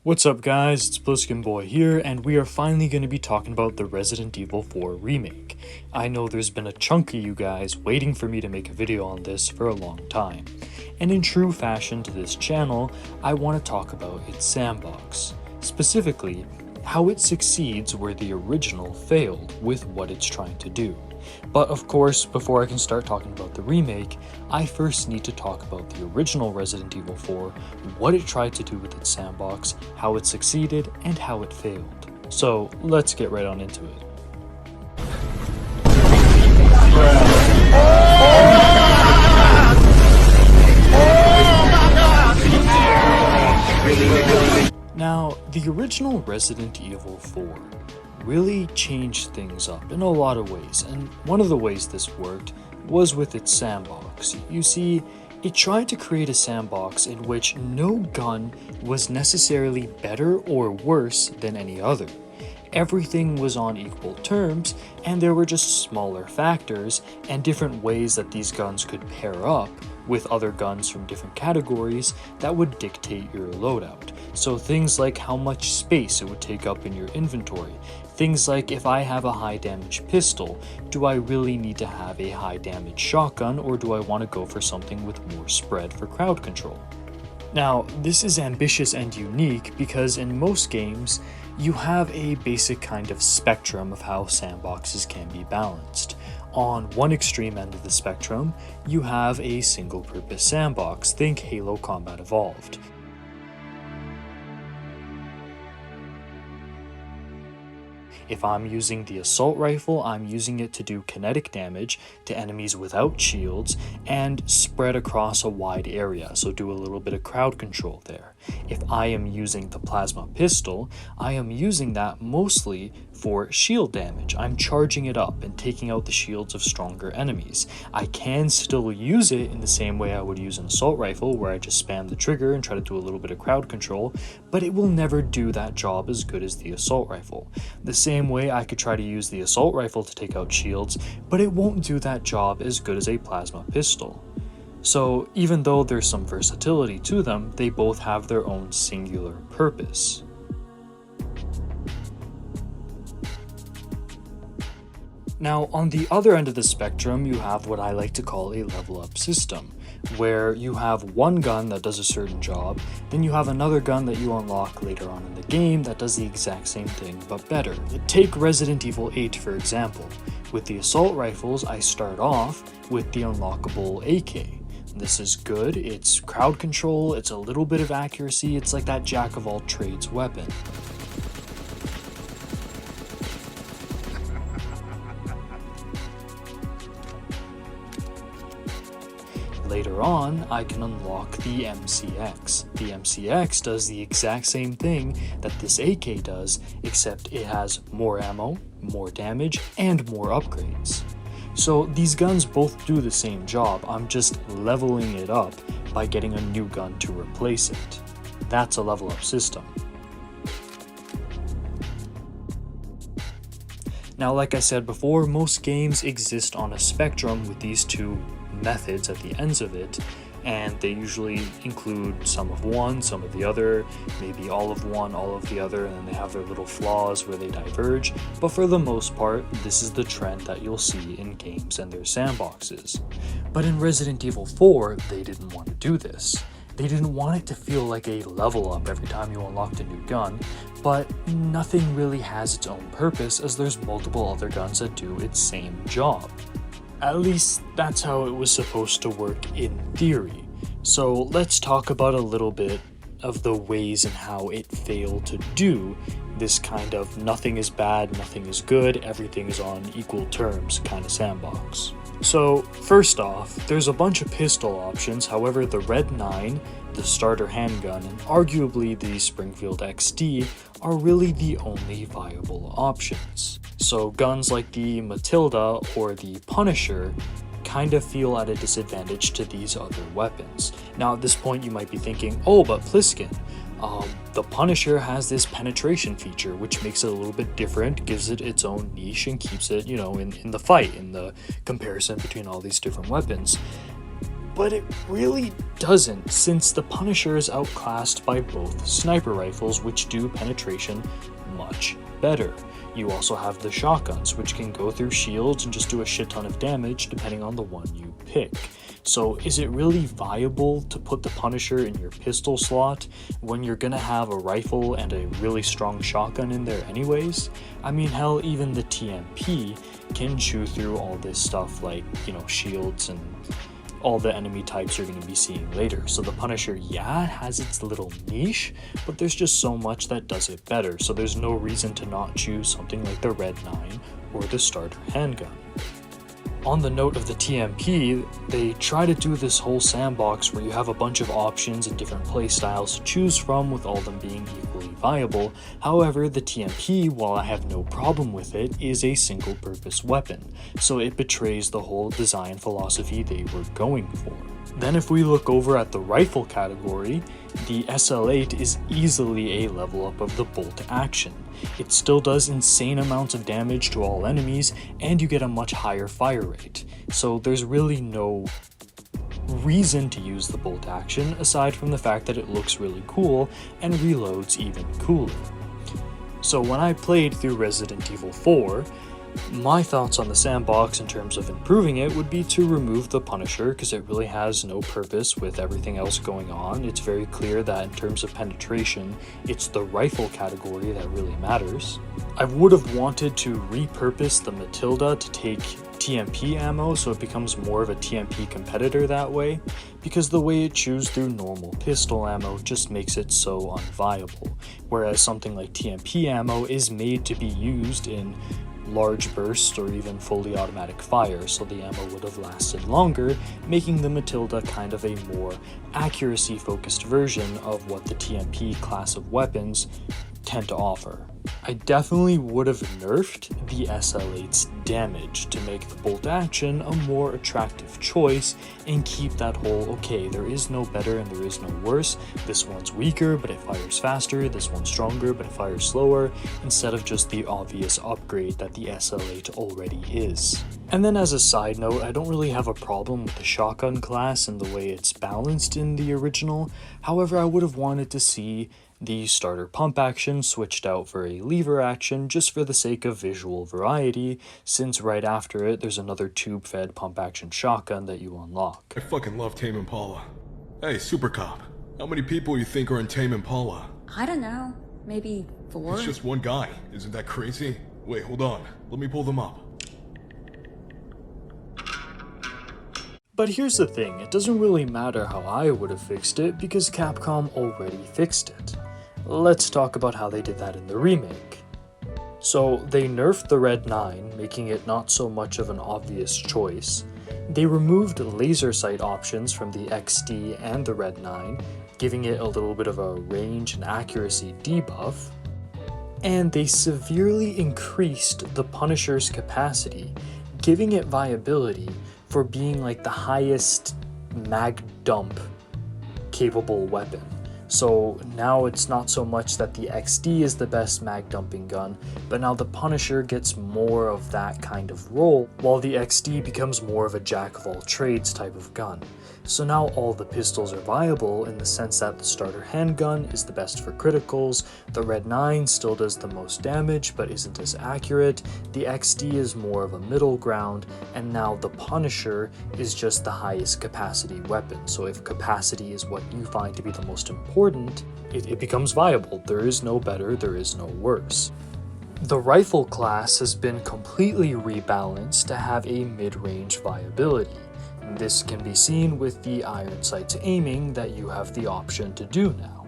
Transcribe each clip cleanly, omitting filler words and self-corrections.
What's up guys, it's Pliskin Boy here, and we are finally going to be talking about the Resident Evil 4 remake. I know there's been a chunk of you guys waiting for me to make a video on this for a long time, and in true fashion to this channel, I want to talk about its sandbox. Specifically, how it succeeds where the original failed with what it's trying to do. But of course, before I can start talking about the remake, I first need to talk about the original Resident Evil 4, what it tried to do with its sandbox, how it succeeded, and how it failed. So let's get right on into it. Now, the original Resident Evil 4 really changed things up in a lot of ways, and one of the ways this worked was with its sandbox. You see, it tried to create a sandbox in which no gun was necessarily better or worse than any other. Everything was on equal terms, and there were just smaller factors and different ways that these guns could pair up with other guns from different categories that would dictate your loadout. So things like how much space it would take up in your inventory. Things like, if I have a high damage pistol, do I really need to have a high damage shotgun, or do I want to go for something with more spread for crowd control? Now, this is ambitious and unique because in most games, you have a basic kind of spectrum of how sandboxes can be balanced. On one extreme end of the spectrum, you have a single-purpose sandbox, think Halo Combat Evolved. If I'm using the assault rifle, I'm using it to do kinetic damage to enemies without shields and spread across a wide area, so do a little bit of crowd control there. If I am using the plasma pistol, I am using that mostly for shield damage. I'm charging it up and taking out the shields of stronger enemies. I can still use it in the same way I would use an assault rifle, where I just spam the trigger and try to do a little bit of crowd control, but it will never do that job as good as the assault rifle. The same way I could try to use the assault rifle to take out shields, but it won't do that job as good as a plasma pistol. So even though there's some versatility to them, they both have their own singular purpose. Now, on the other end of the spectrum, you have what I like to call a level up system, where you have one gun that does a certain job, then you have another gun that you unlock later on in the game that does the exact same thing but better. Take Resident Evil 8 for example. With the assault rifles, I start off with the unlockable AK. This is good, it's crowd control, it's a little bit of accuracy, it's like that jack of all trades weapon. Later on, I can unlock the MCX. The MCX does the exact same thing that this AK does, except it has more ammo, more damage, and more upgrades. So these guns both do the same job, I'm just leveling it up by getting a new gun to replace it. That's a level up system. Now, like I said before, most games exist on a spectrum with these two methods at the ends of it, and they usually include some of one, some of the other, maybe all of one, all of the other, and then they have their little flaws where they diverge, but for the most part, this is the trend that you'll see in games and their sandboxes. But in Resident Evil 4, they didn't want to do this. They didn't want it to feel like a level up every time you unlocked a new gun, but nothing really has its own purpose as there's multiple other guns that do its same job. At least that's how it was supposed to work in theory. So let's talk about a little bit of the ways and how it failed to do this kind of nothing is bad, nothing is good, everything is on equal terms kind of sandbox. So first off, there's a bunch of pistol options, however the Red 9, the starter handgun, and arguably the Springfield XD are really the only viable options. So guns like the Matilda or the Punisher kind of feel at a disadvantage to these other weapons. Now at this point you might be thinking, oh, but Pliskin, the Punisher has this penetration feature which makes it a little bit different, gives it its own niche, and keeps it, in the fight, in the comparison between all these different weapons. but it really doesn't, since the Punisher is outclassed by both sniper rifles, which do penetration much better. You also have the shotguns, which can go through shields and just do a shit ton of damage depending on the one you pick. So is it really viable to put the Punisher in your pistol slot when you're gonna have a rifle and a really strong shotgun in there anyways? I mean, hell, even the TMP can chew through all this stuff like, shields and all the enemy types you're going to be seeing later. So the Punisher, yeah, has its little niche, but there's just so much that does it better. So there's no reason to not choose something like the Red 9 or the starter handgun. On the note of the TMP, they try to do this whole sandbox where you have a bunch of options and different playstyles to choose from, with all of them being equally viable. However, the TMP, while I have no problem with it, is a single purpose weapon, so it betrays the whole design philosophy they were going for. Then if we look over at the rifle category, the SL8 is easily a level up of the bolt action. It still does insane amounts of damage to all enemies, and you get a much higher fire rate. So there's really no reason to use the bolt action, aside from the fact that it looks really cool and reloads even cooler. So when I played through Resident Evil 4, my thoughts on the sandbox in terms of improving it would be to remove the Punisher, because it really has no purpose with everything else going on. It's very clear that in terms of penetration, it's the rifle category that really matters. I would have wanted to repurpose the Matilda to take TMP ammo, so it becomes more of a TMP competitor that way, because the way it chews through normal pistol ammo just makes it so unviable, whereas something like TMP ammo is made to be used in large bursts or even fully automatic fire, so the ammo would have lasted longer, making the Matilda kind of a more accuracy focused version of what the TMP class of weapons tend to offer. I definitely would have nerfed the SL8's damage to make the bolt action a more attractive choice and keep that whole, okay, there is no better and there is no worse, this one's weaker but it fires faster, this one's stronger but it fires slower, instead of just the obvious upgrade that the SL8 already is. And then as a side note, I don't really have a problem with the shotgun class and the way it's balanced in the original. However, I would have wanted to see the starter pump action switched out for a lever action, just for the sake of visual variety, since right after it there's another tube-fed pump action shotgun that you unlock. I fucking love Tame Impala. Hey, Super Cop, how many people you think are in Tame Impala? I don't know, maybe 4? It's just one guy, isn't that crazy? Wait, hold on, let me pull them up. But here's the thing, it doesn't really matter how I would have fixed it, because Capcom already fixed it. Let's talk about how they did that in the remake. So they nerfed the Red 9, making it not so much of an obvious choice. They removed laser sight options from the XD and the Red 9, giving it a little bit of a range and accuracy debuff. And they severely increased the Punisher's capacity, giving it viability for being like the highest mag dump capable weapon. So now it's not so much that the XD is the best mag dumping gun, but now the Punisher gets more of that kind of role, while the XD becomes more of a jack of all trades type of gun. So now all the pistols are viable in the sense that the starter handgun is the best for criticals, the Red 9 still does the most damage but isn't as accurate, the XD is more of a middle ground, and now the Punisher is just the highest capacity weapon. So if capacity is what you find to be the most important, it becomes viable. There is no better, there is no worse. The rifle class has been completely rebalanced to have a mid-range viability. This can be seen with the iron sights aiming that you have the option to do now.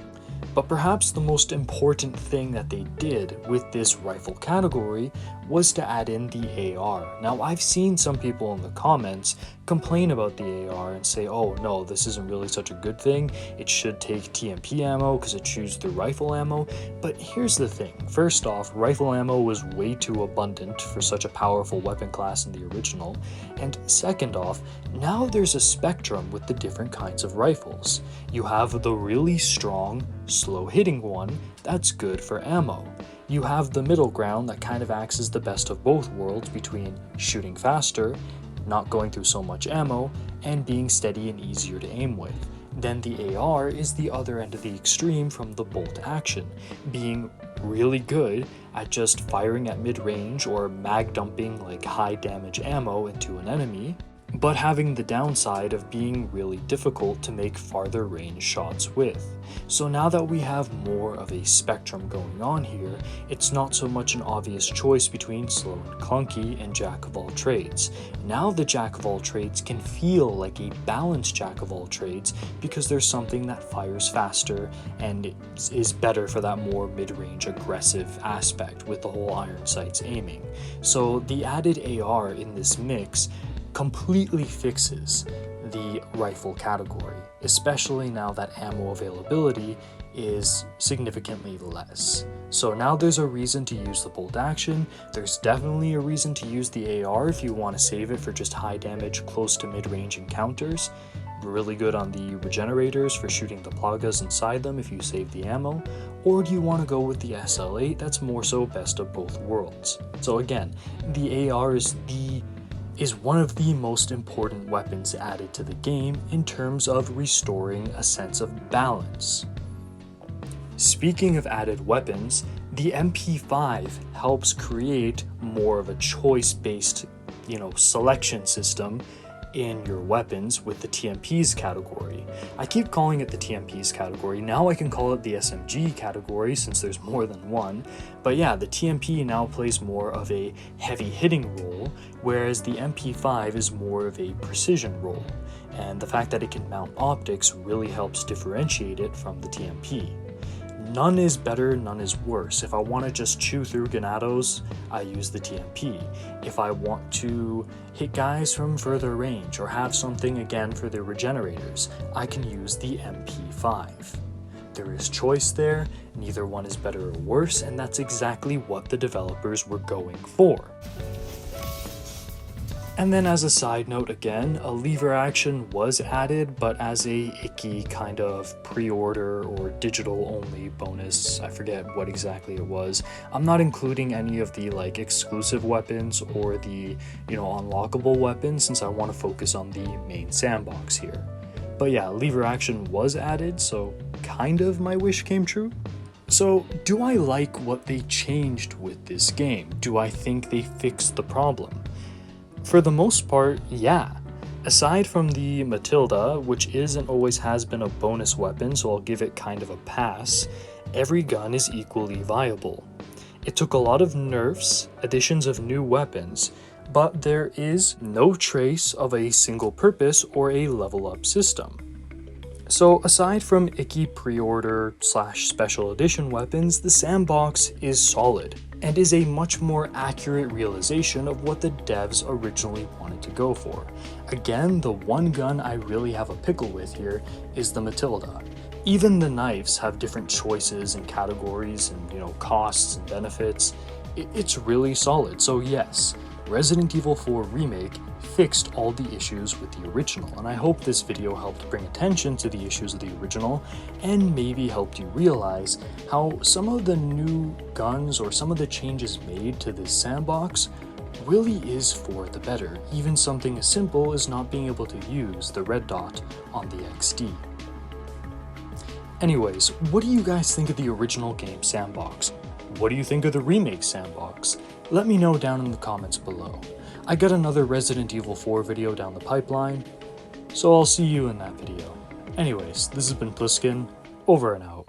But perhaps the most important thing that they did with this rifle category was to add in the AR. Now, I've seen some people in the comments complain about the AR and say, oh no, this isn't really such a good thing, it should take TMP ammo because it chews through rifle ammo. But here's the thing, first off, rifle ammo was way too abundant for such a powerful weapon class in the original, and second off, now there's a spectrum with the different kinds of rifles. You have the really strong, slow hitting one that's good for ammo. You have the middle ground that kind of acts as the best of both worlds between shooting faster not going through so much ammo, and being steady and easier to aim with. Then the AR is the other end of the extreme from the bolt action, being really good at just firing at mid-range or mag dumping like high damage ammo into an enemy, but having the downside of being really difficult to make farther range shots with. So now that we have more of a spectrum going on here, it's not so much an obvious choice between slow and clunky and jack of all trades. Now the jack of all trades can feel like a balanced jack of all trades because there's something that fires faster and is better for that more mid-range aggressive aspect with the whole iron sights aiming. So the added AR in this mix completely fixes the rifle category, especially now that ammo availability is significantly less. So now there's a reason to use the bolt action. There's definitely a reason to use the AR if you want to save it for just high damage close to mid-range encounters. Really good on the regenerators for shooting the plagas inside them if you save the ammo, or do you want to go with the SL8 that's more so best of both worlds? So again, the AR is one of the most important weapons added to the game in terms of restoring a sense of balance. Speaking of added weapons, the MP5 helps create more of a choice-based, selection system in your weapons with the TMPs category. I keep calling it the TMPs category, now I can call it the SMG category since there's more than one, but yeah, the TMP now plays more of a heavy hitting role, whereas the MP5 is more of a precision role, and the fact that it can mount optics really helps differentiate it from the TMP. None is better, none is worse. If I want to just chew through ganados, I use the TMP. If I want to hit guys from further range or have something again for the regenerators, I can use the MP5. There is choice there, neither one is better or worse, and that's exactly what the developers were going for. And then as a side note again, a lever action was added, but as a icky kind of pre-order or digital only bonus. I forget what exactly it was. I'm not including any of the exclusive weapons or the unlockable weapons since I want to focus on the main sandbox here. But yeah, lever action was added, so kind of my wish came true. So do I like what they changed with this game? Do I think they fixed the problem? For the most part, yeah. Aside from the Matilda, which is and always has been a bonus weapon, so I'll give it kind of a pass, every gun is equally viable. It took a lot of nerfs, additions of new weapons, but there is no trace of a single purpose or a level up system. So aside from icky pre-order / special edition weapons, the Sandbox is solid, and is a much more accurate realization of what the devs originally wanted to go for. Again, the one gun I really have a pickle with here is the Matilda. Even the knives have different choices and categories and costs and benefits. It's really solid, so yes, Resident Evil 4 Remake fixed all the issues with the original, and I hope this video helped bring attention to the issues of the original and maybe helped you realize how some of the new guns or some of the changes made to this sandbox really is for the better, even something as simple as not being able to use the red dot on the XD. Anyways, what do you guys think of the original game Sandbox? What do you think of the remake Sandbox? Let me know down in the comments below. I got another Resident Evil 4 video down the pipeline, so I'll see you in that video. Anyways, this has been Pliskin, over and out.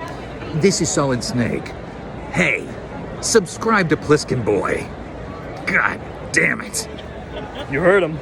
This is Solid Snake. Hey, subscribe to Pliskin Boy. God damn it. You heard him.